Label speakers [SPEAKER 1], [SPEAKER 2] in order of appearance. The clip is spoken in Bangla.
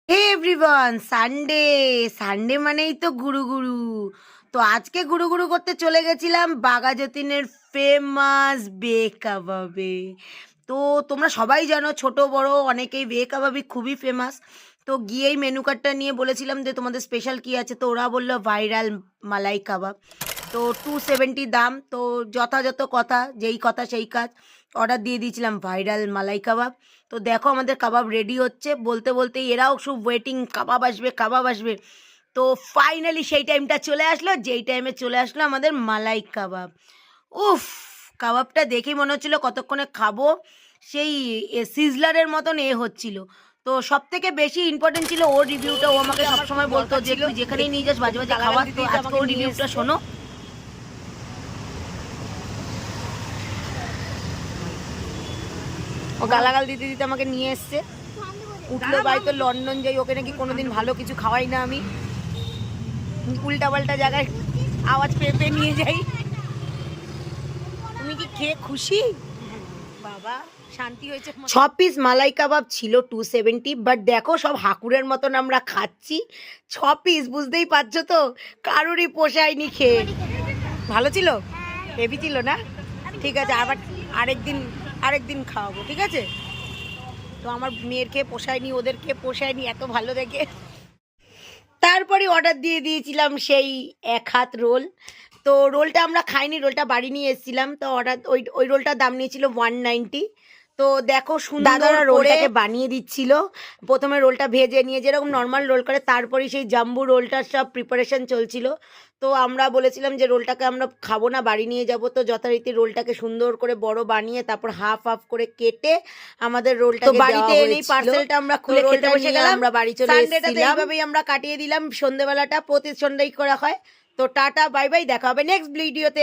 [SPEAKER 1] হে এভরিওয়ান, সানডে সানডে মানেই তো গুরু গুরু। তো আজকে গুরু গুরু করতে চলে গেছিলাম বাঘাযতীনের ফেমাস বে কাবাবে। তো তোমরা সবাই জানো, ছোট বড় অনেকেই বে কাবাবি খুবই ফেমাস। তো গিয়েই মেনু কার্ডটা নিয়ে বলেছিলাম যে তোমাদের স্পেশাল কি আছে, তো ওরা বললো ভাইরাল মালাই কাবাব। তো 270 দাম। তো যথাযথ কথা, যেই কথা সেই কাজ, অর্ডার দিয়ে দিয়েছিলাম ভাইরাল মালাই কাবাব। তো দেখো আমাদের কাবাব রেডি হচ্ছে, বলতে বলতে এরাও খুব ওয়েটিং, কাবাব আসবে কাবাব আসবে। তো ফাইনালি সেই টাইমটা চলে আসলো, যেই টাইমে চলে আসলো আমাদের মালাই কাবাব। উফ, কাবাবটা দেখেই মনে হচ্ছিল কতক্ষণে খাবো। সেই সিজলারের মতন হচ্ছিল। তো সব থেকে বেশি ইম্পর্টেন্ট ছিল ওর রিভিউটা। ও আমাকে সবসময় বলতো যে তুই যেখানেই নিয়ে যাস বাজে বাজে খাবার, তো আজকে ওর রিভিউটা শোনো। ও গালাগাল দিতে দিতে আমাকে নিয়ে এসছে। উঠলো বাড়িতে লন্ডন যাই, ওকে নাকি কোনোদিন ভালো কিছু খাওয়াই না আমি, উল্টা পাল্টা জায়গায় আওয়াজ পেয়ে পেয়ে নিয়ে যাই। তুমি কি খেয়ে খুশি? বাবা শান্তি হয়েছে। 6 পিস মালাই কাবাব ছিল 270, বাট দেখো সব হাকুরের মতন আমরা খাচ্ছি। 6 পিস, বুঝতেই পারছো তো, কারোরই পোষায়নি খেয়ে। ভালো ছিল, হেভি ছিল না? ঠিক আছে, আবার আরেকদিন আরেকদিন খাওয়াবো, ঠিক আছে? তো আমার মেয়ের খেয়ে পোষায়নি, ওদের খেয়ে পোষায়নি এত ভালো দেখে। তারপরে অর্ডার দিয়ে দিয়েছিলাম সেই 1 হাত রোল। তো রোলটা আমরা খাইনি, রোলটা বাড়ি নিয়ে এসেছিলাম। তো অর্ডার ওই রোলটার দাম নিয়েছিল 190। তো দেখো দাদারা রোলটাকে বানিয়ে দিচ্ছিল। প্রথমে রোলটা ভেজে নিয়ে যেরকম নর্মাল রোল করে, তারপরে সেই জাম্বু রোলটার সব প্রিপারেশন চলছিল। তো আমরা বলেছিলাম যে রোলটাকে আমরা খাবো না, বাড়ি নিয়ে যাব। তো যথারীতি রোলটাকে সুন্দর করে বড় বানিয়ে তারপর হাফ হাফ করে কেটে আমাদের রোলটা বাড়িতে এনেই পার্সেলটা আমরা খুলে খেতে বসে গেলাম। আমরা বাড়ি চলে এসেছিলাম। এইভাবেই আমরা কাটিয়ে দিলাম সন্ধ্যেবেলাটা, প্রতি সন্ধ্যায় করা হয়। তো টাটা বাই বাই, দেখা হবে নেক্সট ভিডিওতে।